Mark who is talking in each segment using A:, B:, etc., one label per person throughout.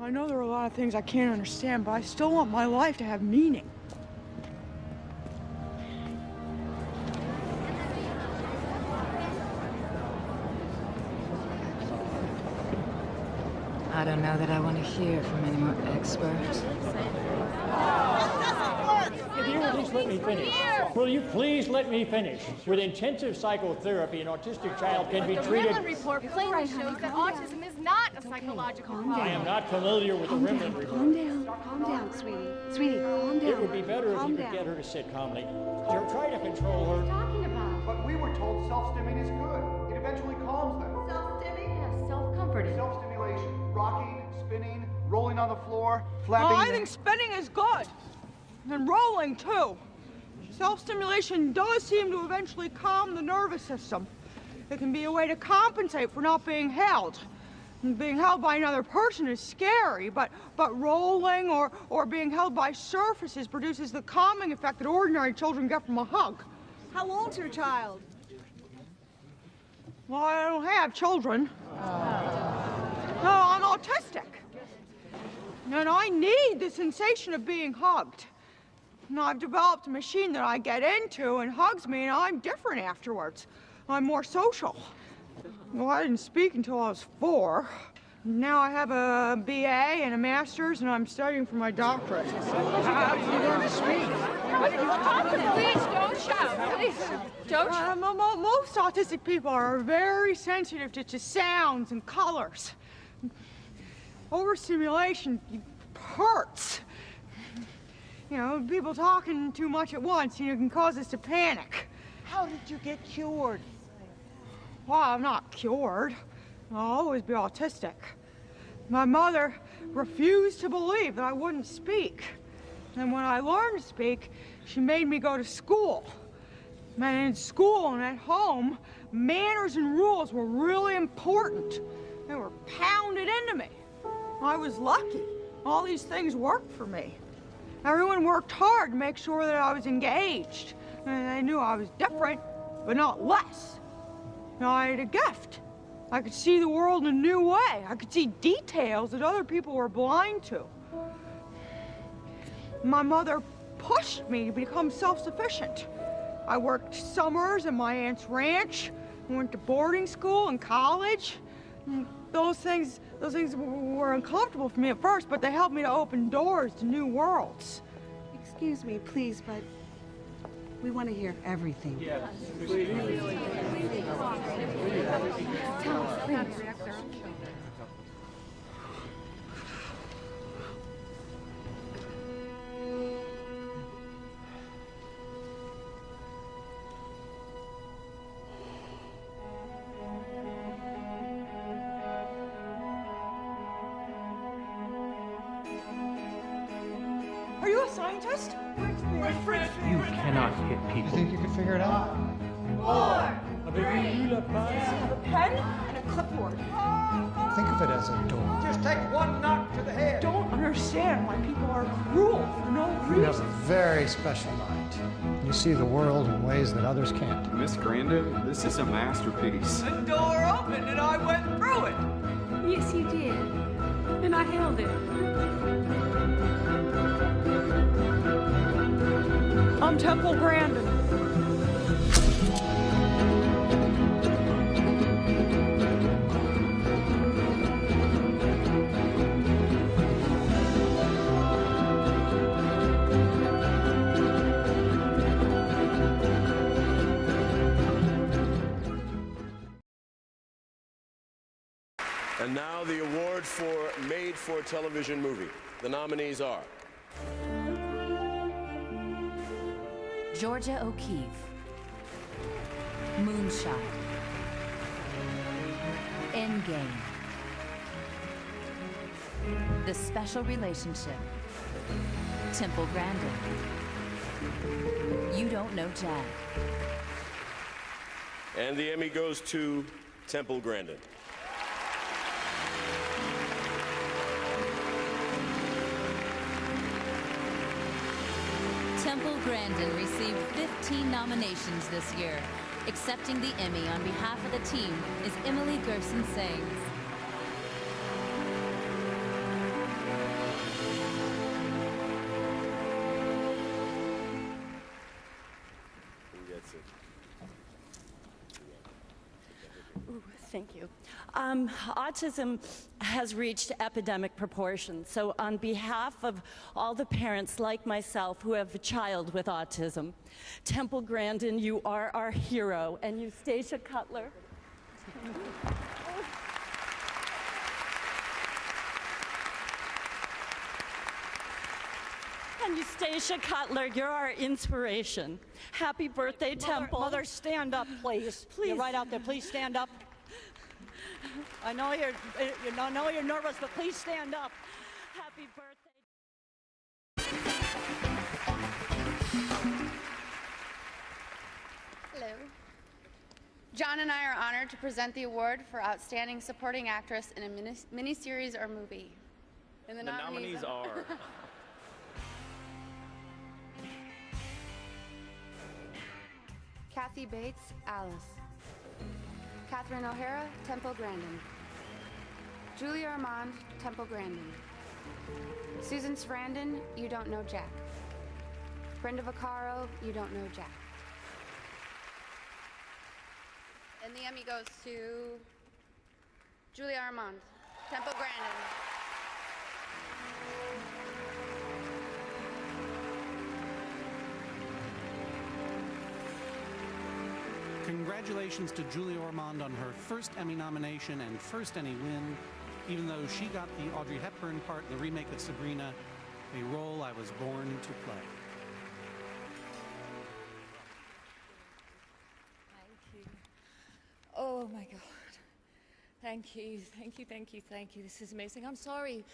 A: I know there are a lot of things I can't understand, but I still want my life to have meaning.
B: I don't know that I want to hear from any more experts.
C: If you will please let me finish. Will you please let me finish? With intensive psychotherapy, an autistic child can be treated...
D: The Rimland report plainly shows that autism is not a psychological problem.
C: I am not familiar with the Rimland report.
E: Calm down, sweetie. Sweetie, calm down.
C: It would be better if you could get her to sit calmly. You're trying to control her.
E: What are you talking about?
F: But we were told self-stimming is good. It eventually calms them.
E: Self-stimming? Yes, self-comforting.
F: Self-stimulation, rocking, spinning, rolling on the floor, flapping.
A: Oh, I think spinning is good. And rolling, too. Self-stimulation does seem to eventually calm the nervous system. It can be a way to compensate for not being held. And being held by another person is scary, but rolling or being held by surfaces produces the calming effect that ordinary children get from a hug.
G: How old's your child?
A: Well, I don't have children. No, I'm autistic. And I need the sensation of being hugged. And I've developed a machine that I get into and hugs me, and I'm different afterwards. I'm more social. Well, I didn't speak until I was 4. Now I have a BA and a master's, and I'm studying for my doctorate.
D: How did you learn to speak? What are you talking about? Please don't shout. Please don't shout.
A: Most autistic people are very sensitive to sounds and colors. Overstimulation hurts. You know, people talking too much at once, you know, can cause us to panic.
G: How did you get cured?
A: Well, I'm not cured. I'll always be autistic. My mother refused to believe that I wouldn't speak. And when I learned to speak, she made me go to school. And in school and at home, manners and rules were really important. They were pounded into me. I was lucky. All these things worked for me. Everyone worked hard to make sure that I was engaged. And they knew I was different, but not less. Now, I had a gift. I could see the world in a new way. I could see details that other people were blind to. My mother pushed me to become self-sufficient. I worked summers at my aunt's ranch, went to boarding school and college. And those things were uncomfortable for me at first, but they helped me to open doors to new worlds.
G: Excuse me, please, but we want to hear everything.
C: Yes,
G: Tell us, please.
A: Are you a scientist?
H: You cannot hit
F: You
H: people.
F: think you can figure it out?
A: 4, 3, have a pen and a clipboard.
F: Think of it as a door.
C: Just take one knock to the head.
A: Don't understand why people are cruel for no
F: You have a
A: reason.
F: very special mind. You see the world in ways that others can't.
I: Miss Grandin, this is a masterpiece.
J: The door opened and I went through it.
E: Yes, you did. And I held it.
A: I'm Temple Grandin.
K: And now the award for made-for-television movie. The nominees are
L: Georgia O'Keeffe, Moonshot, Endgame, The Special Relationship, Temple Grandin, You Don't Know Jack.
K: And the Emmy goes to Temple Grandin.
L: Temple Grandin received 15 nominations this year. Accepting the Emmy on behalf of the team is Emily Gerson Sings.
M: Thank you. Autism has reached epidemic proportions. So on behalf of all the parents like myself who have a child with autism, Temple Grandin, you are our hero, and Eustacia Cutler. And Eustacia Cutler, you're our inspiration. Happy birthday, Temple.
N: Mother, stand up, please.
M: Please.
N: You're right out there. Please stand up. I know you're nervous, but please stand up.
M: Happy birthday.
O: Hello. John and I are honored to present the award for Outstanding Supporting Actress in a miniseries or movie. And the nominees
P: are...
O: Kathy Bates, Alice. Catherine O'Hara, Temple Grandin. Julia Ormond, Temple Grandin. Susan Sarandon, You Don't Know Jack. Brenda VACCARO, You Don't Know Jack. And the Emmy goes to Julia Ormond, Temple Grandin.
Q: Congratulations to Julia Ormond on her first Emmy nomination and first Emmy win, even though she got the Audrey Hepburn part in the remake of Sabrina, a role I was born to play.
B: Thank you. Oh my God. Thank you, thank you, thank you, thank you. This is amazing. I'm sorry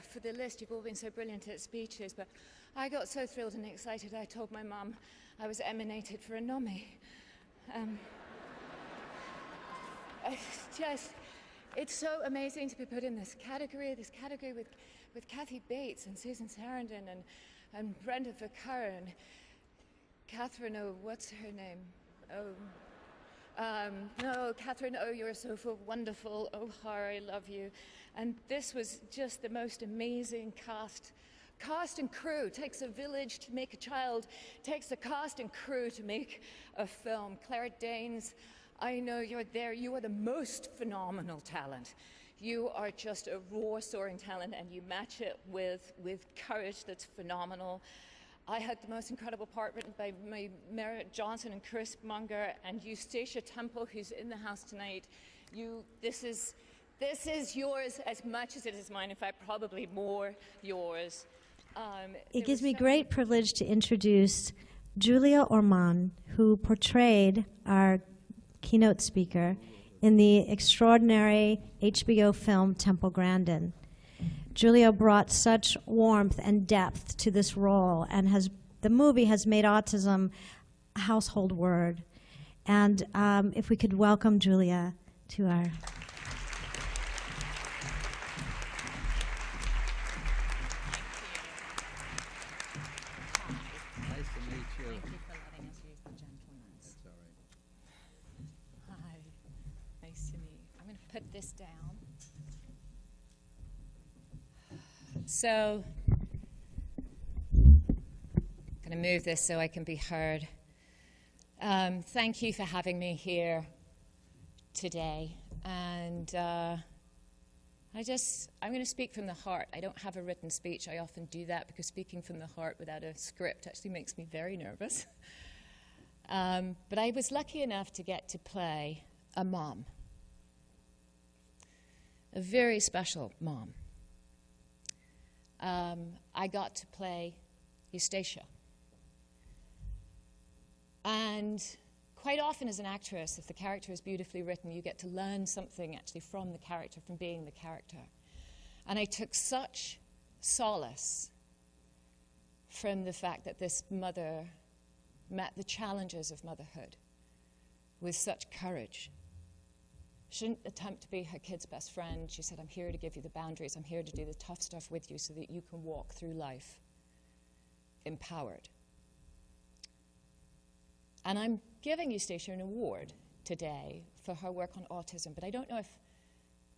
B: for the list. You've all been so brilliant at speeches, but I got so thrilled and excited I told my mum I was nominated for a Nommy. It's so amazing to be put in this category with Kathy Bates and Susan Sarandon and Brenda VACCARO and Catherine, what's her name? No, Catherine, you're so wonderful. O'Hara, I love you. And this was just the most amazing cast and crew. It takes a village to make a child. It takes a cast and crew to make a film. Claire Danes, I know you're there. You are the most phenomenal talent. You are just a raw, soaring talent, and you match it with courage that's phenomenal. I had the most incredible part written by Merritt Johnson and Chris Munger and Eustacia Temple, who's in the house tonight. This is yours as much as it is mine. In fact, probably more yours.
R: It gives me great privilege to introduce Julia Ormond, who portrayed our keynote speaker in the extraordinary HBO film Temple Grandin. Julia brought such warmth and depth to this role, and the movie has made autism a household word. And if we could welcome Julia to our...
B: Put this down. So, I'm going to move this so I can be heard. Thank you for having me here today. And I'm going to speak from the heart. I don't have a written speech. I often do that because speaking from the heart without a script actually makes me very nervous. But I was lucky enough to get to play a mom. A very special mom. I got to play Eustacia. And quite often as an actress, if the character is beautifully written, you get to learn something actually from the character, from being the character. And I took such solace from the fact that this mother met the challenges of motherhood with such courage. She didn't attempt to be her kid's best friend. She said, I'm here to give you the boundaries. I'm here to do the tough stuff with you so that you can walk through life empowered. And I'm giving Eustacia an award today for her work on autism, but I don't know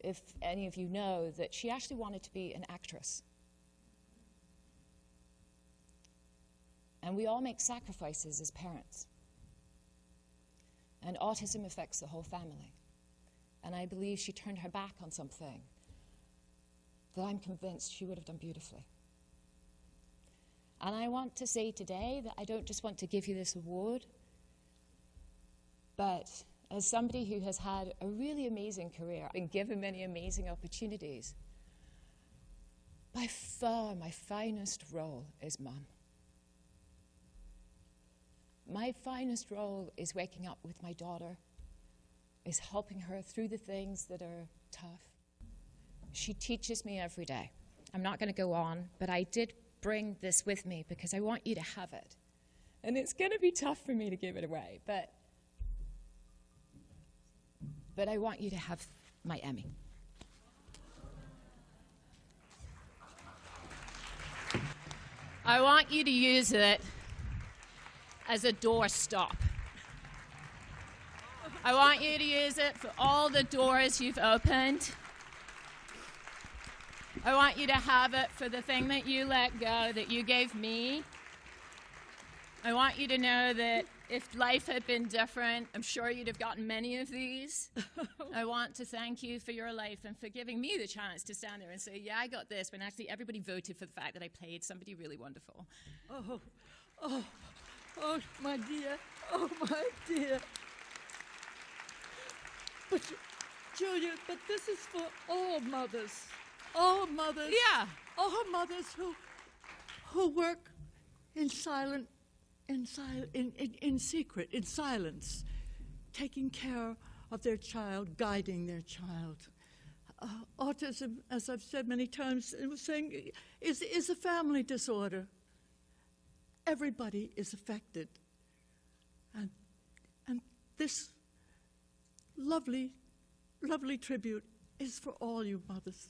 B: if any of you know that she actually wanted to be an actress. And we all make sacrifices as parents. And autism affects the whole family. and I believe she turned her back on something that I'm convinced she would have done beautifully. And I want to say today that I don't just want to give you this award, but as somebody who has had a really amazing career and given many amazing opportunities, by far my finest role is mum. My finest role is waking up with my daughter, is helping her through the things that are tough. She teaches me every day. I'm not going to go on, but I did bring this with me because I want you to have it. And it's going to be tough for me to give it away, but I want you to have my Emmy. I want you to use it as a doorstop. I want you to use it for all the doors you've opened. I want you to have it for the thing that you let go, that you gave me. I want you to know that if life had been different, I'm sure you'd have gotten many of these. I want to thank you for your life and for giving me the chance to stand there and say, yeah, I got this, when actually everybody voted for the fact that I played somebody really wonderful.
P: Oh, my dear. Oh, my dear. But, Julia, but this is for all mothers. All mothers.
B: Yeah.
P: All mothers who work in secret, in silence, taking care of their child, guiding their child. Autism, as I've said many times, is a family disorder. Everybody is affected. And this lovely, lovely tribute is for all you mothers.